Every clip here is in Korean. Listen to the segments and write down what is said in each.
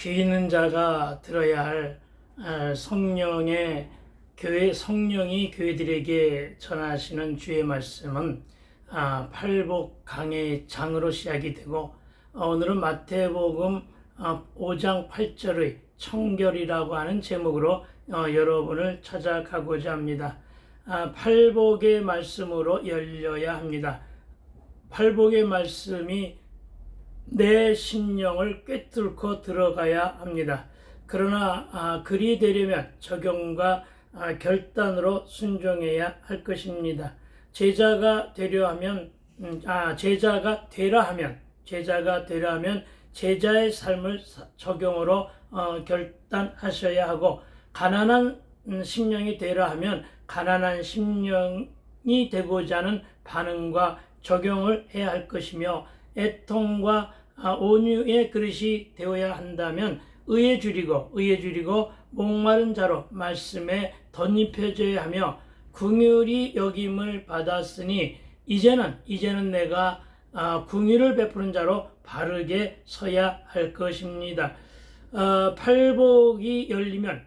귀 있는 자가 들어야 할 성령의 교회 성령이 교회들에게 전하시는 주의 말씀은 팔복 강의 장으로 시작이 되고 오늘은 마태복음 5장 8절의 청결이라고 하는 제목으로 여러분을 찾아가고자 합니다. 팔복의 말씀으로 열려야 합니다. 팔복의 말씀이 내 심령을 꿰뚫고 들어가야 합니다. 그러나 그리 되려면 적용과 결단으로 순종해야 할 것입니다. 제자가 되려 하면 제자가 되라 하면 제자의 삶을 적용으로 결단하셔야 하고, 가난한 심령이 되라 하면 가난한 심령이 되고자 하는 반응과 적용을 해야 할 것이며, 애통과 온유의 그릇이 되어야 한다면 의에 줄이고 목마른 자로 말씀에 덧입혀져야 하며, 긍휼히 여김을 받았으니 이제는 내가 긍휼을 베푸는 자로 바르게 서야 할 것입니다. 팔복이 열리면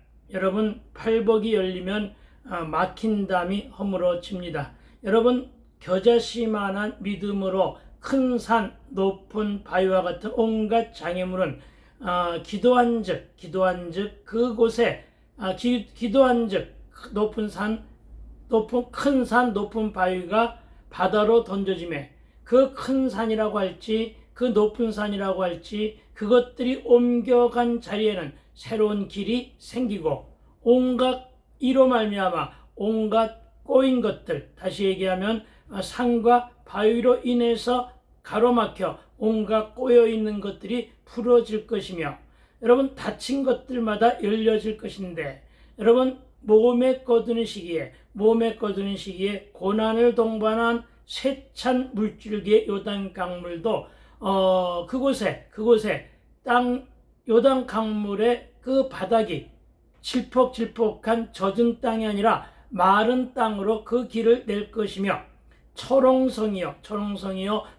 막힌 담이 허물어집니다. 여러분, 겨자씨만한 믿음으로 큰 산, 높은 바위와 같은 온갖 장애물은 기도한즉 그곳에 기도한즉 큰 산, 높은 바위가 바다로 던져지매 그 큰 산이라고 할지 그 높은 산이라고 할지 그것들이 옮겨간 자리에는 새로운 길이 생기고, 온갖 이로 말미암아 온갖 꼬인 것들, 다시 얘기하면 산과 바위로 인해서 가로막혀 온갖 꼬여있는 것들이 풀어질 것이며, 여러분, 닫힌 것들마다 열려질 것인데, 여러분, 몸에 꺼두는 시기에 고난을 동반한 세찬 물줄기의 요단 강물도 그곳에 요단 강물의 그 바닥이 질퍽질퍽한 젖은 땅이 아니라 마른 땅으로 그 길을 낼 것이며, 초롱성이요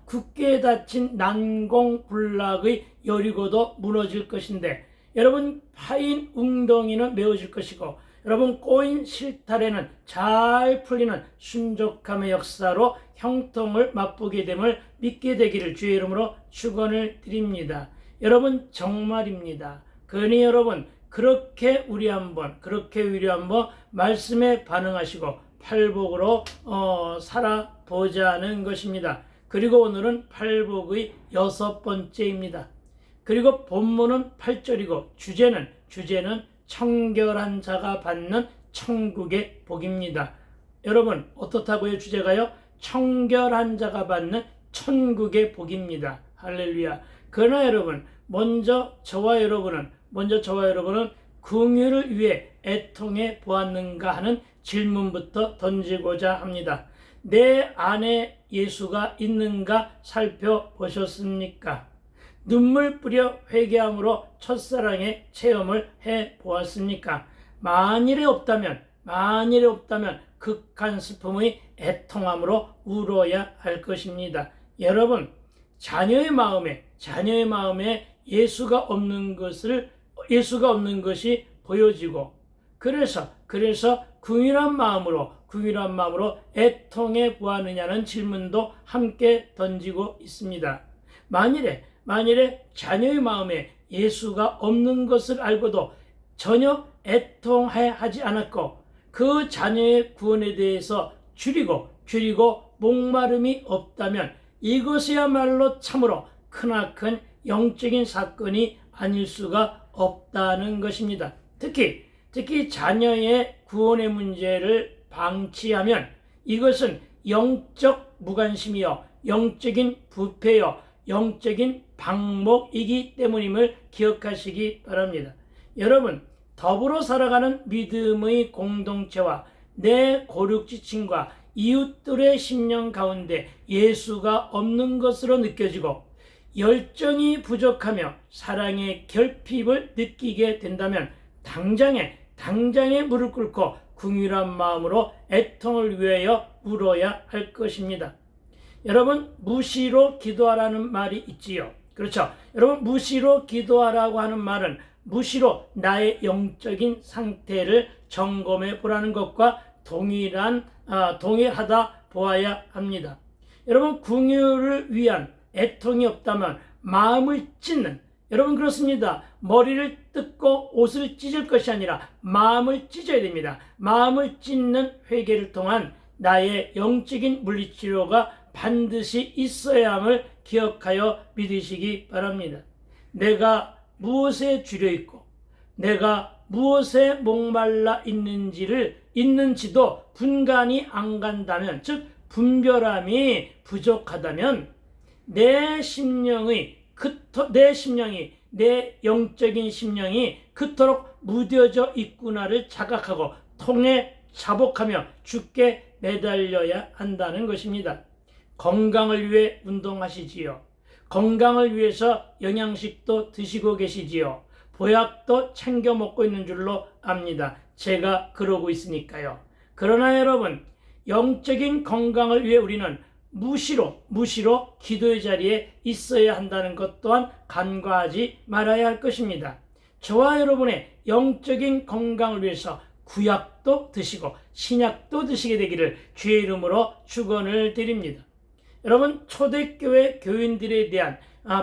굳게 닫힌 난공불락의 여리고도 무너질 것인데, 여러분, 파인 웅덩이는 메워질 것이고, 여러분, 꼬인 실타래는 잘 풀리는 순족함의 역사로 형통을 맛보게 됨을 믿게 되기를 주의 이름으로 축원을 드립니다. 여러분, 정말입니다. 그러니 여러분, 그렇게 우리 한번 말씀에 반응하시고 팔복으로 살아보자는 것입니다. 그리고 오늘은 팔복의 6번째입니다. 그리고 본문은 8절이고 주제는 청결한 자가 받는 천국의 복입니다. 여러분, 어떻다고요? 주제가요? 청결한 자가 받는 천국의 복입니다. 할렐루야. 그러나 여러분, 먼저 저와 여러분은 긍휼을 위해 애통해 보았는가 하는 질문부터 던지고자 합니다. 내 안에 예수가 있는가 살펴보셨습니까? 눈물 뿌려 회개함으로 첫사랑의 체험을 해보았습니까? 만일에 없다면 극한 슬픔의 애통함으로 울어야 할 것입니다. 여러분, 자녀의 마음에 예수가 없는 것이 보여지고, 그래서 긍휼한 마음으로 애통해 보았느냐는 질문도 함께 던지고 있습니다. 만일에 자녀의 마음에 예수가 없는 것을 알고도 전혀 애통하지 않았고, 그 자녀의 구원에 대해서 줄이고 목마름이 없다면 이것이야말로 참으로 크나큰 영적인 사건이 아닐 수가 없다는 것입니다. 특히 자녀의 구원의 문제를 방치하면 이것은 영적 무관심이요, 영적인 부패요, 영적인 방목이기 때문임을 기억하시기 바랍니다. 여러분, 더불어 살아가는 믿음의 공동체와 내 고륙지친과 이웃들의 심령 가운데 예수가 없는 것으로 느껴지고 열정이 부족하며 사랑의 결핍을 느끼게 된다면 당장에 무릎 꿇고 긍휼한 마음으로 애통을 위하여 울어야 할 것입니다. 여러분, 무시로 기도하라는 말이 있지요. 그렇죠. 여러분, 무시로 기도하라고 하는 말은 무시로 나의 영적인 상태를 점검해 보라는 것과 동일하다 보아야 합니다. 여러분, 궁유를 위한 애통이 없다면 마음을 찢는, 여러분 그렇습니다. 머리를 뜯고 옷을 찢을 것이 아니라 마음을 찢어야 됩니다. 마음을 찢는 회개를 통한 나의 영적인 물리치료가 반드시 있어야 함을 기억하여 믿으시기 바랍니다. 내가 무엇에 주려 있고 내가 무엇에 목말라 있는지도 분간이 안 간다면, 즉 분별함이 부족하다면 내 영적인 심령이 그토록 무뎌져 있구나를 자각하고 통해 자복하며 주께 매달려야 한다는 것입니다. 건강을 위해 운동하시지요. 건강을 위해서 영양식도 드시고 계시지요. 보약도 챙겨 먹고 있는 줄로 압니다. 제가 그러고 있으니까요. 그러나 여러분, 영적인 건강을 위해 우리는 무시로 기도의 자리에 있어야 한다는 것 또한 간과하지 말아야 할 것입니다. 저와 여러분의 영적인 건강을 위해서 구약도 드시고 신약도 드시게 되기를 주의 이름으로 축원을 드립니다. 여러분, 초대교회 교인들에 대한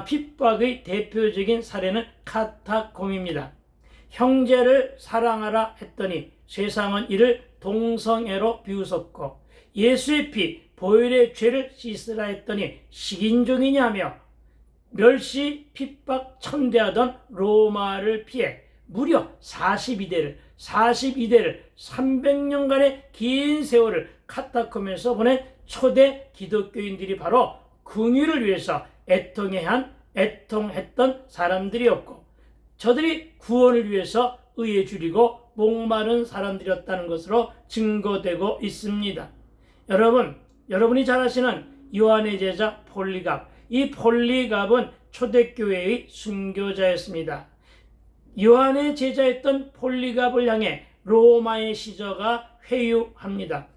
핍박의 대표적인 사례는 카타콤입니다. 형제를 사랑하라 했더니 세상은 이를 동성애로 비웃었고, 예수의 피 보혈의 죄를 씻으라 했더니 식인종이냐며 멸시 핍박 천대하던 로마를 피해 무려 42대를 300년간의 긴 세월을 카타콤에서 보낸 초대 기독교인들이 바로 긍휼을 위해서 애통했던 사람들이었고, 저들이 구원을 위해서 의에 줄이고 목마른 사람들이었다는 것으로 증거되고 있습니다. 여러분이 잘 아시는 요한의 제자 폴리갑, 이 폴리갑은 초대교회의 순교자였습니다. 요한의 제자였던 폴리갑을 향해 로마의 시저가 회유합니다.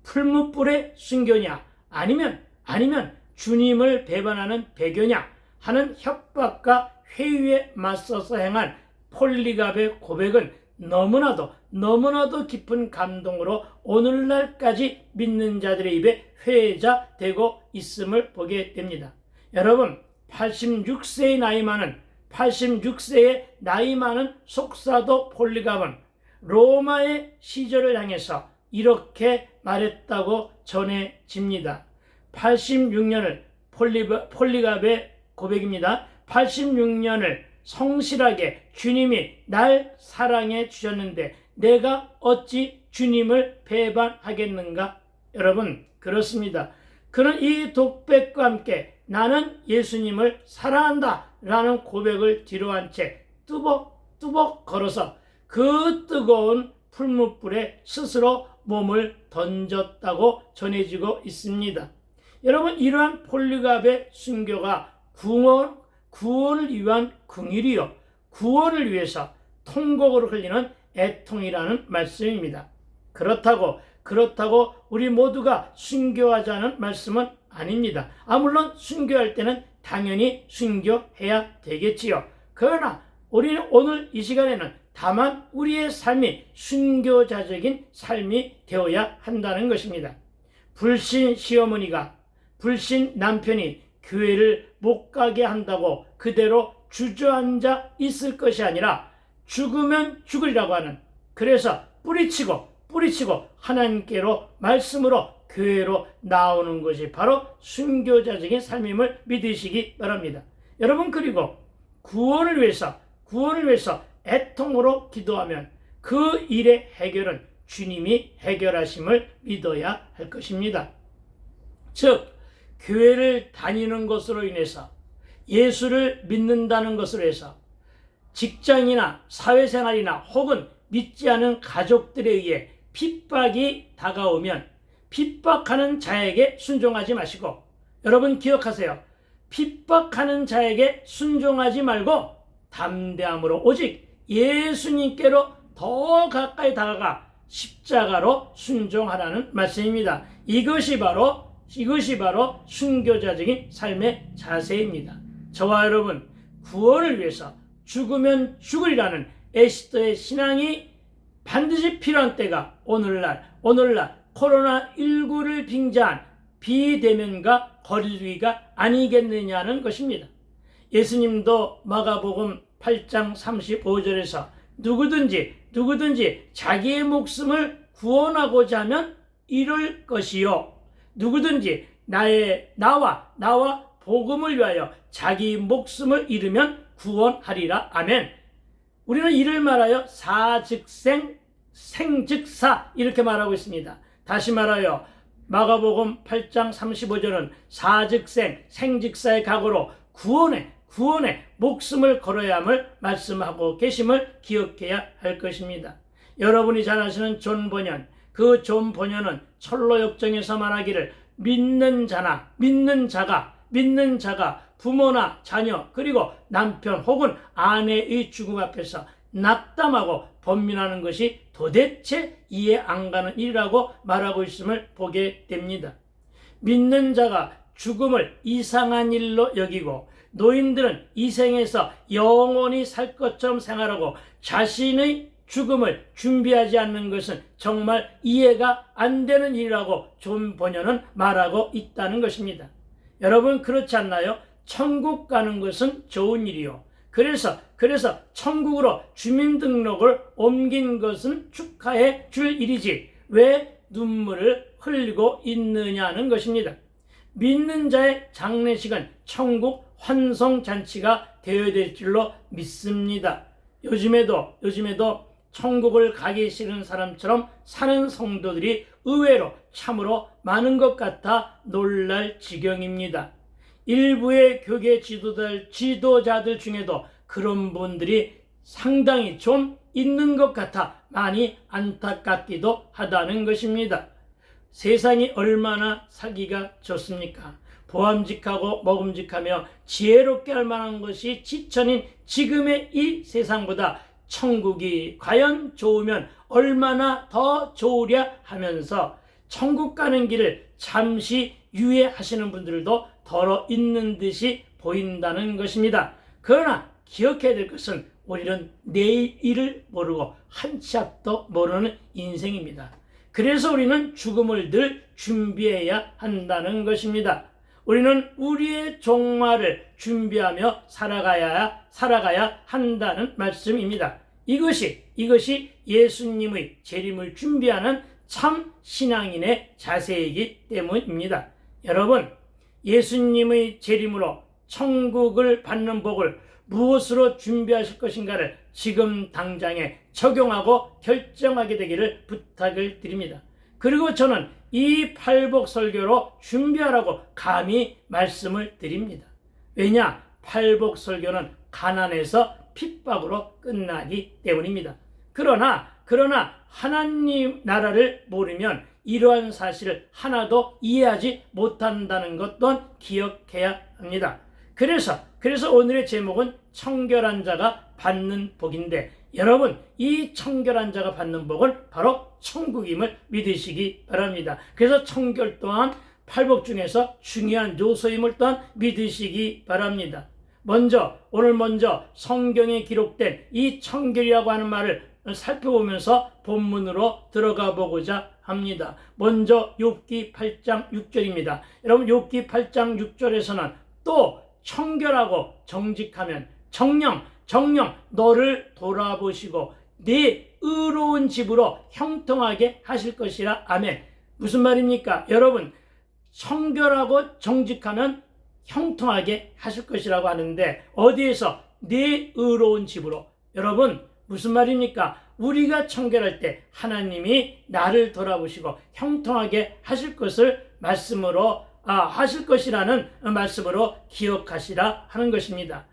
풀무불의 순교냐 아니면 주님을 배반하는 배교냐 하는 협박과 회유에 맞서서 행한 폴리갑의 고백은 너무나도 깊은 감동으로 오늘날까지 믿는 자들의 입에 회자되고 있음을 보게 됩니다. 여러분, 86세의 나이 많은 속사도 폴리갑은 로마의 시저를 향해서 이렇게 말했다고 전해집니다. 86년을 폴리갑의 고백입니다. 86년을 성실하게 주님이 날 사랑해 주셨는데 내가 어찌 주님을 배반하겠는가? 여러분, 그렇습니다. 그는 이 독백과 함께 나는 예수님을 사랑한다 라는 고백을 뒤로한 채 뚜벅뚜벅 걸어서 그 뜨거운 풀무불에 스스로 몸을 던졌다고 전해지고 있습니다. 여러분, 이러한 폴리갑의 순교가 구원을 위한 긍휼이요, 구원을 위해서 통곡으로 흘리는 애통이라는 말씀입니다. 그렇다고 우리 모두가 순교하자는 말씀은 아닙니다. 물론 순교할 때는 당연히 순교해야 되겠지요. 그러나 우리는 오늘 이 시간에는 다만 우리의 삶이 순교자적인 삶이 되어야 한다는 것입니다. 불신 시어머니가, 불신 남편이 교회를 못 가게 한다고 그대로 주저앉아 있을 것이 아니라 죽으면 죽으리라고 하는, 그래서 뿌리치고 하나님께로 말씀으로 교회로 나오는 것이 바로 순교자적인 삶임을 믿으시기 바랍니다. 여러분, 그리고 구원을 위해서 애통으로 기도하면 그 일의 해결은 주님이 해결하심을 믿어야 할 것입니다. 즉, 교회를 다니는 것으로 인해서, 예수를 믿는다는 것으로 해서 직장이나 사회생활이나 혹은 믿지 않은 가족들에 의해 핍박이 다가오면 핍박하는 자에게 순종하지 마시고, 여러분 기억하세요. 핍박하는 자에게 순종하지 말고 담대함으로 오직 예수님께로 더 가까이 다가가 십자가로 순종하라는 말씀입니다. 이것이 바로 순교자적인 삶의 자세입니다. 저와 여러분, 구원을 위해서, 죽으면 죽으리라는 에스더의 신앙이 반드시 필요한 때가 오늘날 코로나19를 빙자한 비대면과 거리두기가 아니겠느냐는 것입니다. 예수님도 마가복음 8장 35절에서 누구든지 자기의 목숨을 구원하고자 하면 이룰 것이요, 누구든지 나와 복음을 위하여 자기 목숨을 잃으면 구원하리라. 아멘. 우리는 이를 말하여 사즉생, 생즉사 이렇게 말하고 있습니다. 다시 말하여 마가복음 8장 35절은 사즉생, 생즉사의 각오로 구원의 목숨을 걸어야 함을 말씀하고 계심을 기억해야 할 것입니다. 여러분이 잘 아시는 존 버년, 그 존 버년은 철로 역정에서 말하기를 믿는 자가 부모나 자녀 그리고 남편 혹은 아내의 죽음 앞에서 낙담하고 번민하는 것이 도대체 이해 안 가는 일이라고 말하고 있음을 보게 됩니다. 믿는 자가 죽음을 이상한 일로 여기고 노인들은 이 생에서 영원히 살 것처럼 생활하고 자신의 죽음을 준비하지 않는 것은 정말 이해가 안 되는 일이라고 존 버년은 말하고 있다는 것입니다. 여러분, 그렇지 않나요? 천국 가는 것은 좋은 일이요, 그래서 천국으로 주민등록을 옮긴 것은 축하해 줄 일이지 왜 눈물을 흘리고 있느냐는 것입니다. 믿는 자의 장례식은 천국 환송잔치가 되어야 될 줄로 믿습니다. 요즘에도 천국을 가기 싫은 사람처럼 사는 성도들이 의외로 참으로 많은 것 같아 놀랄 지경입니다. 일부의 교계 지도자들 중에도 그런 분들이 상당히 좀 있는 것 같아 많이 안타깝기도 하다는 것입니다. 세상이 얼마나 살기가 좋습니까? 보암직하고 먹음직하며 지혜롭게 할 만한 것이 지천인 지금의 이 세상보다 천국이 과연 좋으면 얼마나 더 좋으랴 하면서 천국 가는 길을 잠시 유예하시는 분들도 더러 있는 듯이 보인다는 것입니다. 그러나 기억해야 될 것은 우리는 내일 일을 모르고 한 치 앞도 모르는 인생입니다. 그래서 우리는 죽음을 늘 준비해야 한다는 것입니다. 우리는 우리의 종말을 준비하며 살아가야 한다는 말씀입니다. 이것이 예수님의 재림을 준비하는 참 신앙인의 자세이기 때문입니다. 여러분, 예수님의 재림으로 천국을 받는 복을 무엇으로 준비하실 것인가를 지금 당장에 적용하고 결정하게 되기를 부탁을 드립니다. 그리고 저는 이 팔복설교로 준비하라고 감히 말씀을 드립니다. 왜냐? 팔복설교는 가난에서 핍박으로 끝나기 때문입니다. 그러나 하나님 나라를 모르면 이러한 사실을 하나도 이해하지 못한다는 것 또한 기억해야 합니다. 그래서 오늘의 제목은 청결한 자가 받는 복인데, 여러분, 이 청결한 자가 받는 복은 바로 천국임을 믿으시기 바랍니다. 그래서 청결 또한 팔복 중에서 중요한 요소임을 또한 믿으시기 바랍니다. 오늘 먼저 성경에 기록된 이 청결이라고 하는 말을 살펴보면서 본문으로 들어가 보고자 합니다. 먼저 욥기 8장 6절입니다. 여러분, 욥기 8장 6절에서는 또 청결하고 정직하면 정령 너를 돌아보시고 네 의로운 집으로 형통하게 하실 것이라. 아멘. 무슨 말입니까? 여러분, 청결하고 정직하면 형통하게 하실 것이라고 하는데, 어디에서? 네 의로운 집으로. 여러분, 무슨 말입니까? 우리가 청결할 때 하나님이 나를 돌아보시고 형통하게 하실 것을 하실 것이라는 말씀으로 기억하시라 하는 것입니다.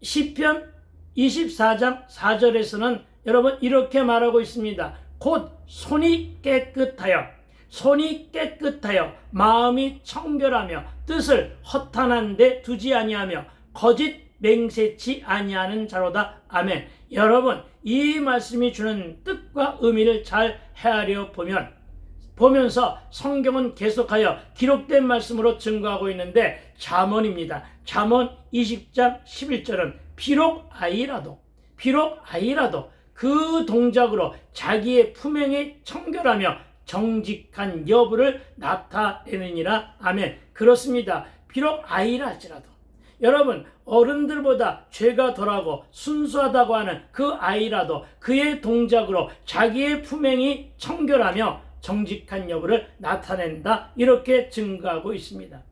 시편 24장 4절에서는 여러분 이렇게 말하고 있습니다. 곧 손이 깨끗하여 마음이 청결하며 뜻을 허탄한 데 두지 아니하며 거짓 맹세치 아니하는 자로다. 아멘. 여러분, 이 말씀이 주는 뜻과 의미를 잘 헤아려 보면서 성경은 계속하여 기록된 말씀으로 증거하고 있는데, 잠언입니다. 잠언 20장 11절은 비록 아이라도 비록 아이라도 그 동작으로 자기의 품행이 청결하며 정직한 여부를 나타내느니라. 아멘. 그렇습니다. 비록 아이라 할지라도 여러분, 어른들보다 죄가 덜하고 순수하다고 하는 그 아이라도 그의 동작으로 자기의 품행이 청결하며 정직한 여부를 나타낸다, 이렇게 증거하고 있습니다.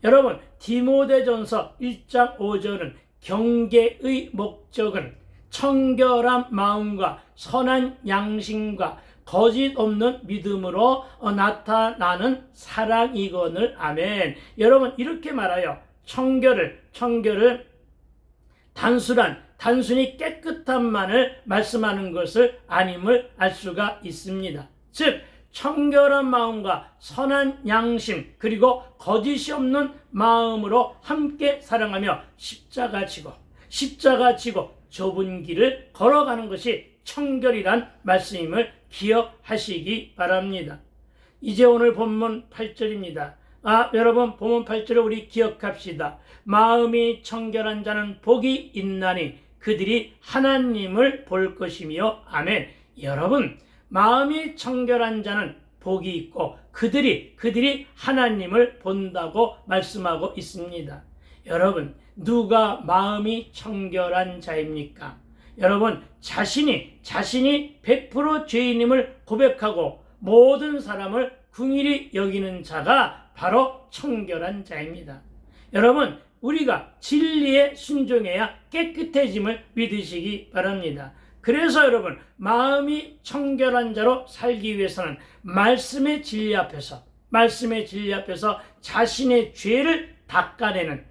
여러분, 디모데전서 1장 5절은 경계의 목적은 청결한 마음과 선한 양심과 거짓 없는 믿음으로 나타나는 사랑이거늘. 아멘. 여러분, 이렇게 말하여 청결을 단순히 깨끗함만을 말씀하는 것을 아님을 알 수가 있습니다. 즉, 청결한 마음과 선한 양심 그리고 거짓이 없는 마음으로 함께 사랑하며 십자가 지고 좁은 길을 걸어가는 것이 청결이란 말씀임을 기억하시기 바랍니다. 이제 오늘 본문 8절입니다. 여러분, 본문 8절을 우리 기억합시다. 마음이 청결한 자는 복이 있나니 그들이 하나님을 볼 것이며. 아멘. 여러분, 마음이 청결한 자는 복이 있고 그들이 하나님을 본다고 말씀하고 있습니다. 여러분, 누가 마음이 청결한 자입니까? 여러분, 자신이 100% 죄인임을 고백하고 모든 사람을 긍휼히 여기는 자가 바로 청결한 자입니다. 여러분, 우리가 진리에 순종해야 깨끗해짐을 믿으시기 바랍니다. 그래서 여러분, 마음이 청결한 자로 살기 위해서는 말씀의 진리 앞에서 자신의 죄를 닦아내는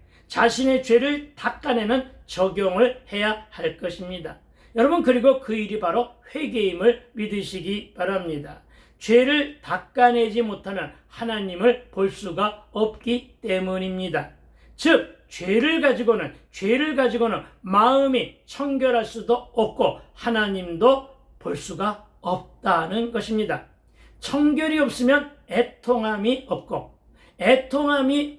적용을 해야 할 것입니다. 여러분, 그리고 그 일이 바로 회개임을 믿으시기 바랍니다. 죄를 닦아내지 못하면 하나님을 볼 수가 없기 때문입니다. 즉, 죄를 가지고는 마음이 청결할 수도 없고 하나님도 볼 수가 없다는 것입니다. 청결이 없으면 애통함이 없고 애통함이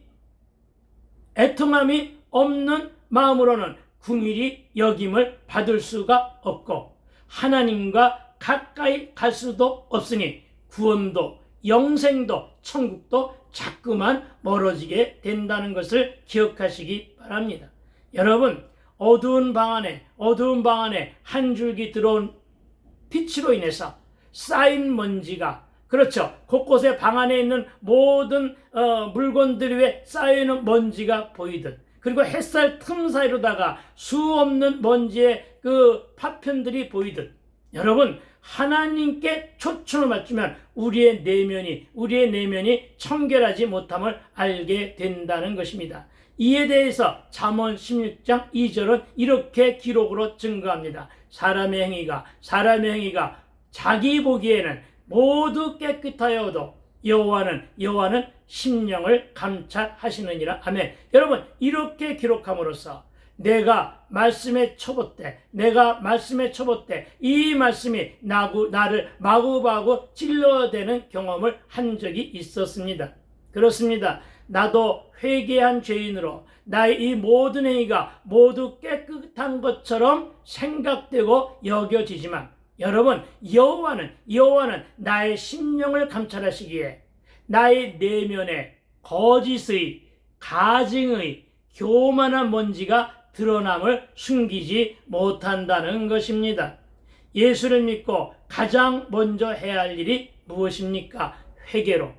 없는 마음으로는 긍휼히 여김을 받을 수가 없고 하나님과 가까이 갈 수도 없으니 구원도 영생도 천국도 자꾸만 멀어지게 된다는 것을 기억하시기 바랍니다. 여러분, 어두운 방 안에 한 줄기 들어온 빛으로 인해서 쌓인 먼지가, 그렇죠, 곳곳에 방 안에 있는 모든 물건들 위에 쌓여있는 먼지가 보이듯, 그리고 햇살 틈 사이로다가 수 없는 먼지의 그 파편들이 보이듯, 여러분, 하나님께 초점을 맞추면 우리의 내면이 청결하지 못함을 알게 된다는 것입니다. 이에 대해서 잠언 16장 2절은 이렇게 기록으로 증거합니다. 사람의 행위가 자기 보기에는 모두 깨끗하여도 여호와는 심령을 감찰하시느니라. 아멘. 여러분, 이렇게 기록함으로써 내가 말씀에 쳐봇대 이 말씀이 나를 마구마구 찔러대는 경험을 한 적이 있었습니다. 그렇습니다. 나도 회개한 죄인으로 나의 이 모든 행위가 모두 깨끗한 것처럼 생각되고 여겨지지만, 여러분, 여호와는 나의 심령을 감찰하시기에 나의 내면에 거짓의, 가증의, 교만한 먼지가 드러남을 숨기지 못한다는 것입니다. 예수를 믿고 가장 먼저 해야 할 일이 무엇입니까? 회개로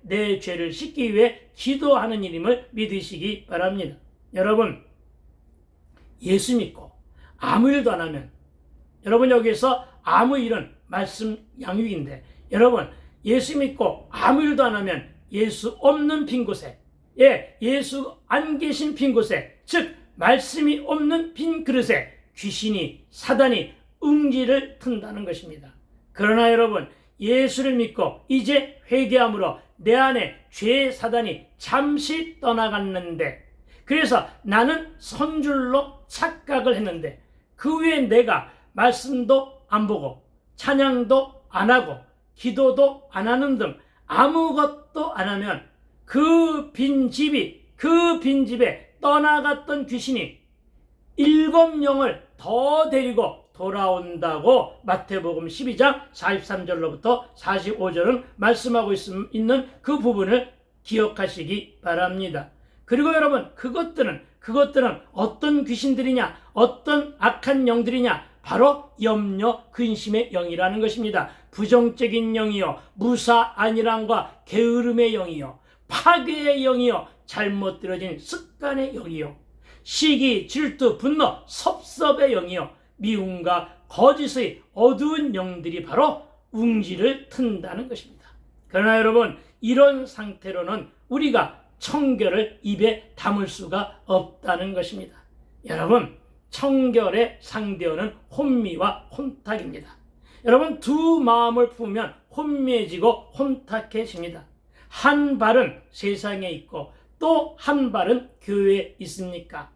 내 죄를 씻기 위해 기도하는 일임을 믿으시기 바랍니다. 여러분, 예수 믿고 아무 일도 안 하면, 여러분, 여기서 아무 일은 말씀 양육인데, 여러분, 예수 믿고 아무 일도 안 하면 예수 없는 빈 곳에, 예수 안 계신 빈 곳에, 즉 말씀이 없는 빈 그릇에 귀신이, 사단이 응지를 튼다는 것입니다. 그러나 여러분, 예수를 믿고 이제 회개함으로 내 안에 죄의 사단이 잠시 떠나갔는데, 그래서 나는 선줄로 착각을 했는데, 그 후에 내가 말씀도 안 보고 찬양도 안 하고 기도도 안 하는 등 아무것도 안 하면 그 빈집에 떠나갔던 귀신이 7명을 더 데리고 돌아온다고 마태복음 12장 43절로부터 45절은 말씀하고 있는 그 부분을 기억하시기 바랍니다. 그리고 여러분, 그것들은 어떤 귀신들이냐, 어떤 악한 영들이냐, 바로 염려, 근심의 영이라는 것입니다. 부정적인 영이요, 무사, 안일함과 게으름의 영이요, 파괴의 영이요, 잘못 들어진 습관의 영이요, 시기, 질투, 분노, 섭섭의 영이요, 미움과 거짓의 어두운 영들이 바로 웅지를 튼다는 것입니다. 그러나 여러분, 이런 상태로는 우리가 청결을 입에 담을 수가 없다는 것입니다. 여러분, 청결의 상대어는 혼미와 혼탁입니다. 여러분, 두 마음을 품으면 혼미해지고 혼탁해집니다. 한 발은 세상에 있고 또 한 발은 교회에 있습니까?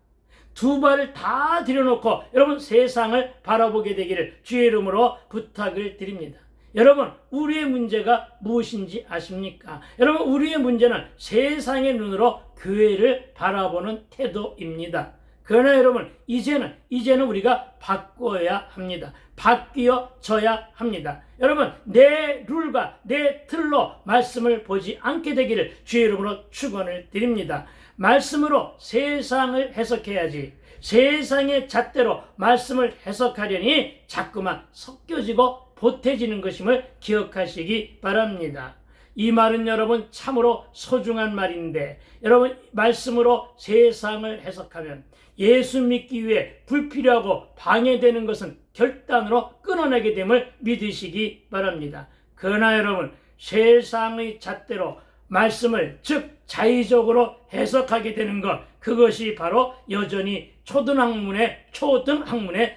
두 발을 다 들여놓고 여러분 세상을 바라보게 되기를 주의 이름으로 부탁을 드립니다. 여러분, 우리의 문제가 무엇인지 아십니까? 여러분, 우리의 문제는 세상의 눈으로 교회를 바라보는 태도입니다. 그러나 여러분, 이제는 우리가 바꿔야 합니다. 바뀌어져야 합니다. 여러분, 내 룰과 내 틀로 말씀을 보지 않게 되기를 주의 이름으로 축원을 드립니다. 말씀으로 세상을 해석해야지, 세상의 잣대로 말씀을 해석하려니 자꾸만 섞여지고 보태지는 것임을 기억하시기 바랍니다. 이 말은 여러분 참으로 소중한 말인데, 여러분 말씀으로 세상을 해석하면 예수 믿기 위해 불필요하고 방해되는 것은 결단으로 끊어내게 됨을 믿으시기 바랍니다. 그러나 여러분, 세상의 잣대로 말씀을 즉 자의적으로 해석하게 되는 것, 그것이 바로 여전히 초등학문에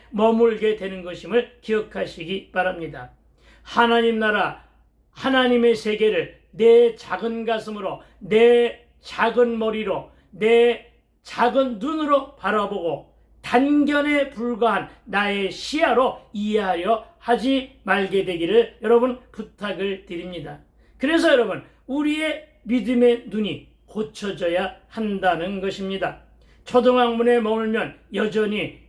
머물게 되는 것임을 기억하시기 바랍니다. 하나님 나라, 하나님의 세계를 내 작은 가슴으로, 내 작은 머리로, 내 작은 눈으로 바라보고 단견에 불과한 나의 시야로 이해하려 하지 말게 되기를 여러분 부탁을 드립니다. 그래서 여러분, 우리의 믿음의 눈이 고쳐져야 한다는 것입니다. 초등학문에 머물면 여전히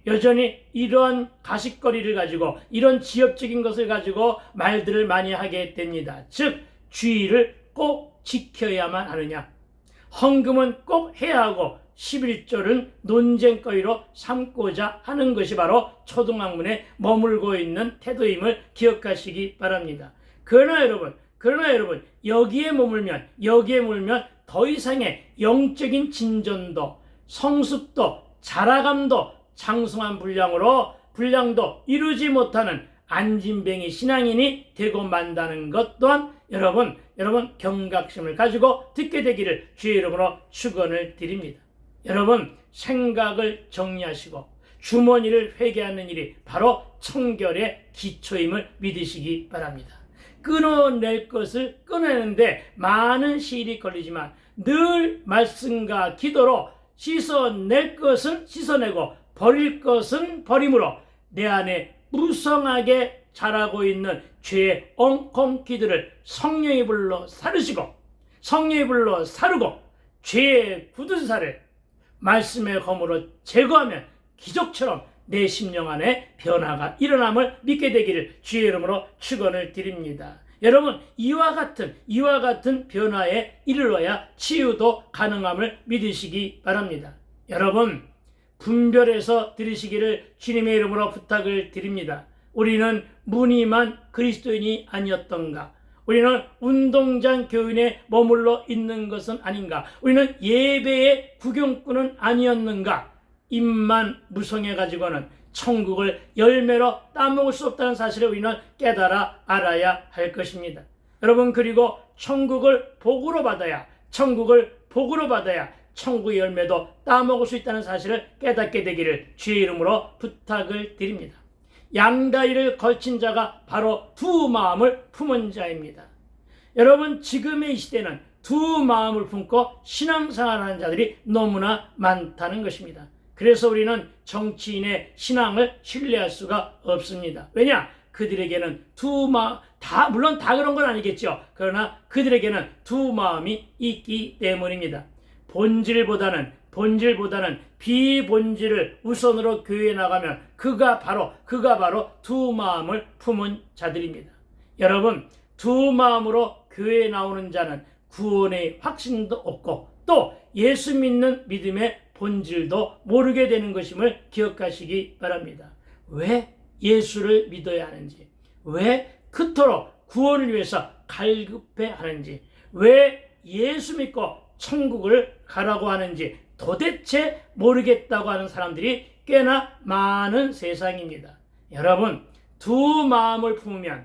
이러한 가십거리를 가지고, 이런 지엽적인 것을 가지고 말들을 많이 하게 됩니다. 즉, 주의를 꼭 지켜야만 하느냐, 헌금은 꼭 해야 하고 11조는 논쟁거리로 삼고자 하는 것이 바로 초등학문에 머물고 있는 태도임을 기억하시기 바랍니다. 그러나 여러분, 여기에 머물면 더 이상의 영적인 진전도, 성숙도, 자라감도, 장성한 분량도 이루지 못하는 안진뱅이 신앙인이 되고 만다는 것 또한 여러분 경각심을 가지고 듣게 되기를 주의 이름으로 축원을 드립니다. 여러분, 생각을 정리하시고 주머니를 회개하는 일이 바로 청결의 기초임을 믿으시기 바랍니다. 끊어낼 것을 끊어내는데 많은 시일이 걸리지만 늘 말씀과 기도로 씻어낼 것은 씻어내고 버릴 것은 버림으로 내 안에 무성하게 자라고 있는 죄의 엉겅퀴들을 성령의 불로 사르시고, 성령의 불로 사르고, 죄의 굳은 살을 말씀의 검으로 제거하면 기적처럼 내 심령 안에 변화가 일어남을 믿게 되기를 주의 이름으로 축원을 드립니다. 여러분, 이와 같은 변화에 이르러야 치유도 가능함을 믿으시기 바랍니다. 여러분, 분별해서 들으시기를 주님의 이름으로 부탁을 드립니다. 우리는 무늬만 그리스도인이 아니었던가? 우리는 운동장 교인에 머물러 있는 것은 아닌가? 우리는 예배의 구경꾼은 아니었는가? 입만 무성해가지고는 천국을 열매로 따먹을 수 없다는 사실을 우리는 깨달아 알아야 할 것입니다. 여러분, 그리고 천국을 복으로 받아야 천국의 열매도 따먹을 수 있다는 사실을 깨닫게 되기를 주의 이름으로 부탁을 드립니다. 양다리를 걸친 자가 바로 두 마음을 품은 자입니다. 여러분, 지금의 이 시대는 두 마음을 품고 신앙생활하는 자들이 너무나 많다는 것입니다. 그래서 우리는 정치인의 신앙을 신뢰할 수가 없습니다. 왜냐? 그들에게는 물론 다 그런 건 아니겠죠. 그러나 그들에게는 두 마음이 있기 때문입니다. 본질보다는 본질보다는 비본질을 우선으로 교회에 나가면 그가 바로 두 마음을 품은 자들입니다. 여러분, 두 마음으로 교회에 나오는 자는 구원의 확신도 없고 또 예수 믿는 믿음의 본질도 모르게 되는 것임을 기억하시기 바랍니다. 왜 예수를 믿어야 하는지, 왜 그토록 구원을 위해서 갈급해 하는지, 왜 예수 믿고 천국을 가라고 하는지 도대체 모르겠다고 하는 사람들이 꽤나 많은 세상입니다. 여러분, 두 마음을 품으면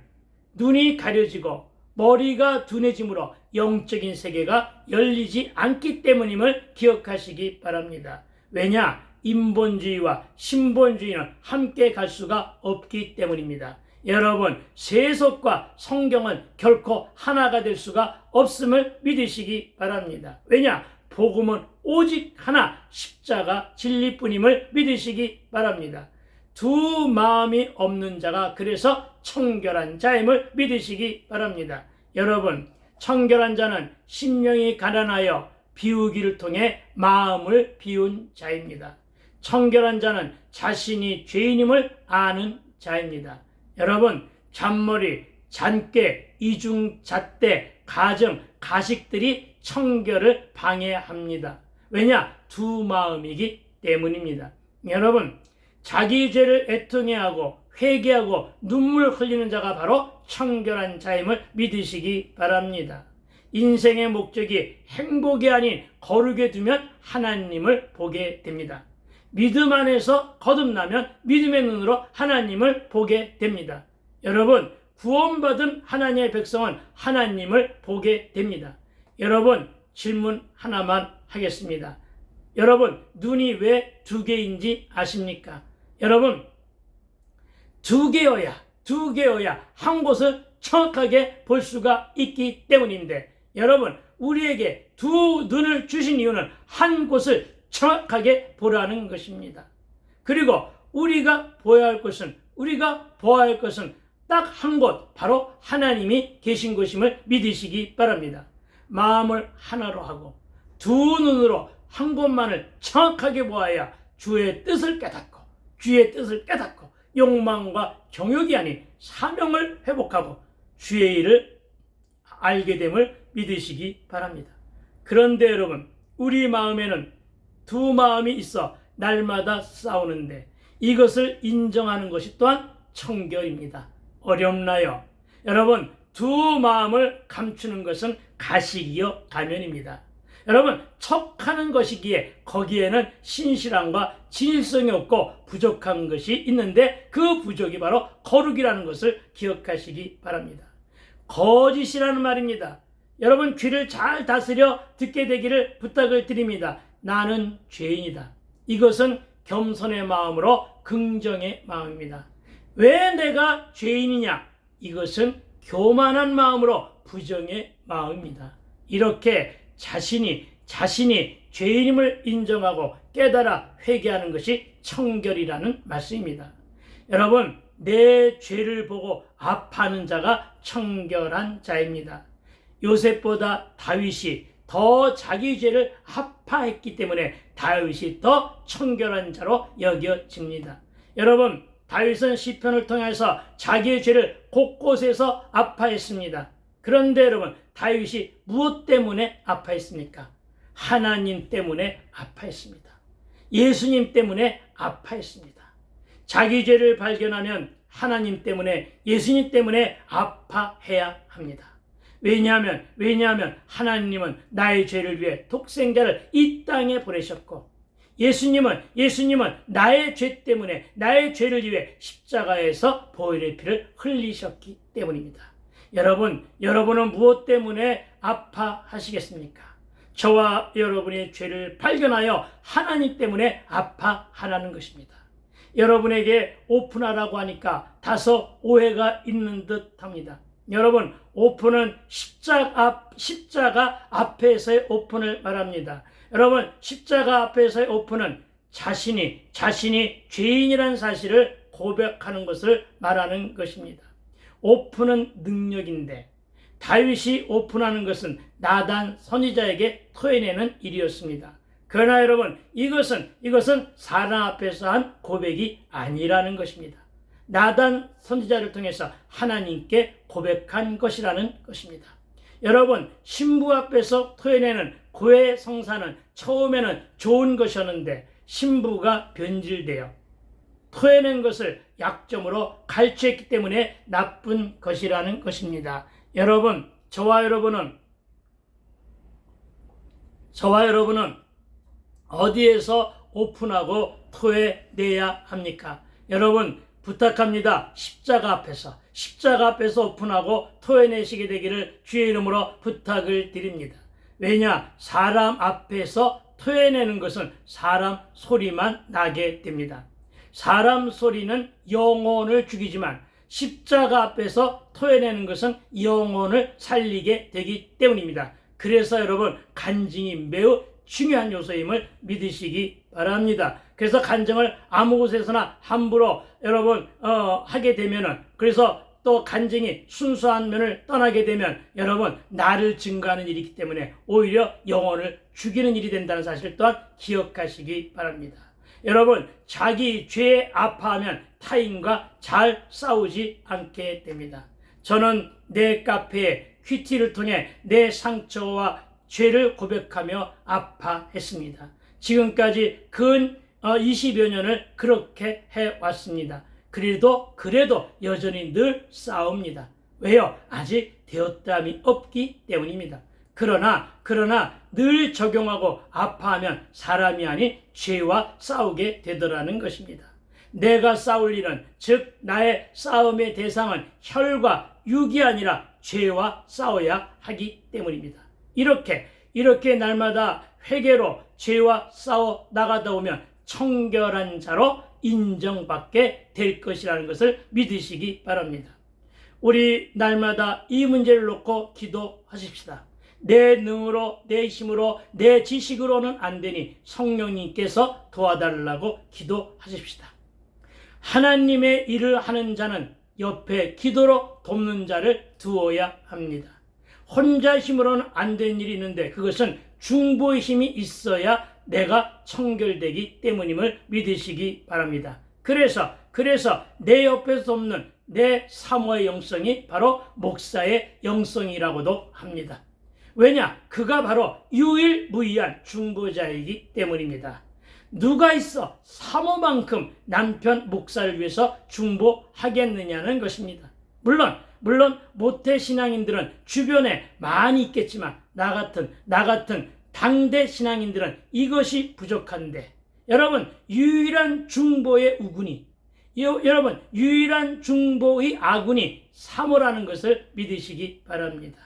눈이 가려지고 머리가 둔해지므로 영적인 세계가 열리지 않기 때문임을 기억하시기 바랍니다. 왜냐? 인본주의와 신본주의는 함께 갈 수가 없기 때문입니다. 여러분, 세속과 성경은 결코 하나가 될 수가 없음을 믿으시기 바랍니다. 왜냐? 복음은 오직 하나, 십자가 진리뿐임을 믿으시기 바랍니다. 두 마음이 없는 자가 그래서 청결한 자임을 믿으시기 바랍니다. 여러분, 청결한 자는 심령이 가난하여 비우기를 통해 마음을 비운 자입니다. 청결한 자는 자신이 죄인임을 아는 자입니다. 여러분, 잔머리, 잔꾀, 이중, 잣대, 가정, 가식들이 청결을 방해합니다. 왜냐? 두 마음이기 때문입니다. 여러분, 자기 죄를 애통해하고 회개하고 눈물 흘리는 자가 바로 청결한 자임을 믿으시기 바랍니다. 인생의 목적이 행복이 아닌 거룩에 두면 하나님을 보게 됩니다. 믿음 안에서 거듭나면 믿음의 눈으로 하나님을 보게 됩니다. 여러분, 구원받은 하나님의 백성은 하나님을 보게 됩니다. 여러분, 질문 하나만 하겠습니다. 여러분, 눈이 왜 두 개인지 아십니까? 여러분, 두 개여야 한 곳을 정확하게 볼 수가 있기 때문인데, 여러분, 우리에게 두 눈을 주신 이유는 한 곳을 정확하게 보라는 것입니다. 그리고 우리가 보아야 할 것은 딱 한 곳, 바로 하나님이 계신 것임을 믿으시기 바랍니다. 마음을 하나로 하고 두 눈으로 한 곳만을 정확하게 보아야 주의 뜻을 깨닫고 욕망과 정욕이 아닌 사명을 회복하고 주의 일을 알게 됨을 믿으시기 바랍니다. 그런데 여러분, 우리 마음에는 두 마음이 있어 날마다 싸우는데 이것을 인정하는 것이 또한 청결입니다. 어렵나요? 여러분, 두 마음을 감추는 것은 가식이요 가면입니다. 여러분, 척하는 것이기에 거기에는 신실함과 진실성이 없고 부족한 것이 있는데 그 부족이 바로 거룩이라는 것을 기억하시기 바랍니다. 거짓이라는 말입니다. 여러분, 귀를 잘 다스려 듣게 되기를 부탁을 드립니다. 나는 죄인이다. 이것은 겸손의 마음으로 긍정의 마음입니다. 왜 내가 죄인이냐? 이것은 교만한 마음으로 부정의 마음입니다. 이렇게 자신이 죄인임을 인정하고 깨달아 회개하는 것이 청결이라는 말씀입니다. 여러분, 내 죄를 보고 아파하는 자가 청결한 자입니다. 요셉보다 다윗이 더 자기 죄를 아파했기 때문에 다윗이 더 청결한 자로 여겨집니다. 여러분, 다윗은 시편을 통해서 자기의 죄를 곳곳에서 아파했습니다. 그런데 여러분, 다윗이 무엇 때문에 아파했습니까? 하나님 때문에 아파했습니다. 예수님 때문에 아파했습니다. 자기 죄를 발견하면 하나님 때문에, 예수님 때문에 아파해야 합니다. 왜냐하면 하나님은 나의 죄를 위해 독생자를 이 땅에 보내셨고, 예수님은 나의 죄 때문에, 나의 죄를 위해 십자가에서 보혈의 피를 흘리셨기 때문입니다. 여러분은 무엇 때문에 아파하시겠습니까? 저와 여러분의 죄를 발견하여 하나님 때문에 아파하라는 것입니다. 여러분에게 오픈하라고 하니까 다소 오해가 있는 듯 합니다. 여러분, 오픈은 십자가 앞에서의 오픈을 말합니다. 여러분, 십자가 앞에서의 오픈은 자신이 죄인이라는 사실을 고백하는 것을 말하는 것입니다. 오픈은 능력인데 다윗이 오픈하는 것은 나단 선지자에게 토해내는 일이었습니다. 그러나 여러분, 이것은 사람 앞에서 한 고백이 아니라는 것입니다. 나단 선지자를 통해서 하나님께 고백한 것이라는 것입니다. 여러분, 신부 앞에서 토해내는 고해 성사는 처음에는 좋은 것이었는데 신부가 변질되어 토해낸 것을 약점으로 갈취했기 때문에 나쁜 것이라는 것입니다. 여러분, 저와 여러분은 어디에서 오픈하고 토해내야 합니까? 여러분, 부탁합니다. 십자가 앞에서 오픈하고 토해내시게 되기를 주의 이름으로 부탁을 드립니다. 왜냐? 사람 앞에서 토해내는 것은 사람 소리만 나게 됩니다. 사람 소리는 영혼을 죽이지만 십자가 앞에서 토해내는 것은 영혼을 살리게 되기 때문입니다. 그래서 여러분, 간증이 매우 중요한 요소임을 믿으시기 바랍니다. 그래서 간증을 아무 곳에서나 함부로 여러분 하게 되면은, 그래서 또 간증이 순수한 면을 떠나게 되면 여러분, 나를 증거하는 일이기 때문에 오히려 영혼을 죽이는 일이 된다는 사실 또한 기억하시기 바랍니다. 여러분, 자기 죄에 아파하면 타인과 잘 싸우지 않게 됩니다. 저는 내 카페에 큐티를 통해 내 상처와 죄를 고백하며 아파했습니다. 지금까지 근 20여 년을 그렇게 해왔습니다. 그래도 여전히 늘 싸웁니다. 왜요? 아직 되었담이 없기 때문입니다. 그러나 늘 적용하고 아파하면 사람이 아닌 죄와 싸우게 되더라는 것입니다. 내가 싸울 일은, 즉 나의 싸움의 대상은 혈과 육이 아니라 죄와 싸워야 하기 때문입니다. 이렇게 날마다 회개로 죄와 싸워 나가다 보면 청결한 자로 인정받게 될 것이라는 것을 믿으시기 바랍니다. 우리 날마다 이 문제를 놓고 기도하십시다. 내 능으로, 내 힘으로, 내 지식으로는 안 되니 성령님께서 도와달라고 기도하십시다. 하나님의 일을 하는 자는 옆에 기도로 돕는 자를 두어야 합니다. 혼자 힘으로는 안 되는 일이 있는데 그것은 중보의 힘이 있어야 내가 청결되기 때문임을 믿으시기 바랍니다. 그래서 내 옆에서 돕는 내 사모의 영성이 바로 목사의 영성이라고도 합니다. 왜냐? 그가 바로 유일무이한 중보자이기 때문입니다. 누가 있어 사모만큼 남편 목사를 위해서 중보하겠느냐는 것입니다. 물론 모태 신앙인들은 주변에 많이 있겠지만 나 같은 당대 신앙인들은 이것이 부족한데, 여러분, 유일한 중보의 우군이, 여러분, 유일한 중보의 아군이 사모라는 것을 믿으시기 바랍니다.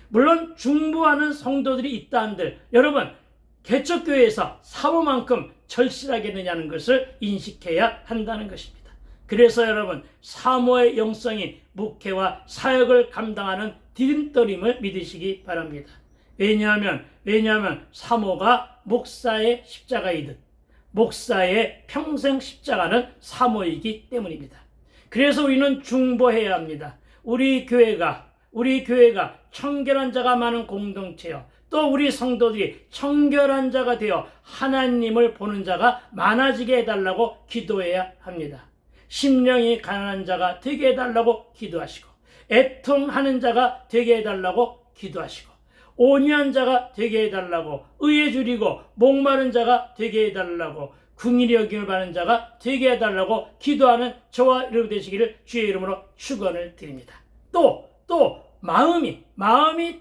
물론 중보하는 성도들이 있다 한들 여러분, 개척교회에서 사모만큼 절실하겠느냐는 것을 인식해야 한다는 것입니다. 그래서 여러분, 사모의 영성이 목회와 사역을 감당하는 디딤돌임을 믿으시기 바랍니다. 왜냐하면 사모가 목사의 십자가이듯 목사의 평생 십자가는 사모이기 때문입니다. 그래서 우리는 중보해야 합니다. 우리 교회가 청결한 자가 많은 공동체요, 또 우리 성도들이 청결한 자가 되어 하나님을 보는 자가 많아지게 해달라고 기도해야 합니다. 심령이 가난한 자가 되게 해달라고 기도하시고, 애통하는 자가 되게 해달라고 기도하시고, 온유한 자가 되게 해달라고, 의에 줄이고 목마른 자가 되게 해달라고, 긍휼히 여김을 받는 자가 되게 해달라고 기도하는 저와 여러분 되시기를 주의 이름으로 축원을 드립니다. 또 마음이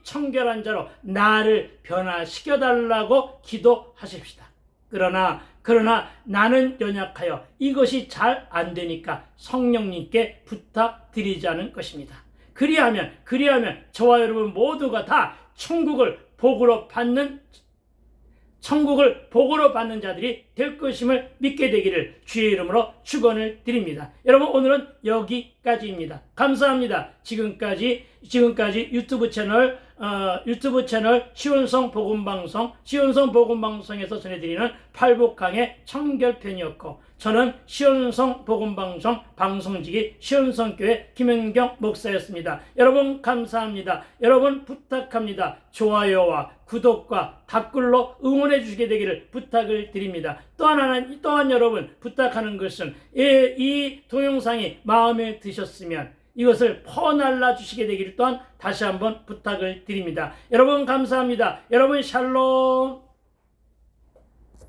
청결한 자로 나를 변화시켜달라고 기도하십시다. 그러나 나는 연약하여 이것이 잘 안 되니까 성령님께 부탁드리자는 것입니다. 그리하면 저와 여러분 모두가 다 천국을 복으로 받는 자들이 될 것임을 믿게 되기를 주의 이름으로 축원을 드립니다. 여러분, 오늘은 여기까지입니다. 감사합니다. 지금까지 유튜브 채널 시온성 복음방송에서 전해드리는 팔복강의 청결편이었고, 저는 시온성 복음방송 방송직이 시온성교회 김현경 목사였습니다. 여러분 감사합니다. 여러분 부탁합니다. 좋아요와 구독과 댓글로 응원해 주시게 되기를 부탁을 드립니다. 또한 여러분 부탁하는 것은 이 동영상이 마음에 드셨으면 이것을 퍼날라 주시게 되기를 또한 다시 한번 부탁을 드립니다. 여러분 감사합니다. 여러분 샬롬.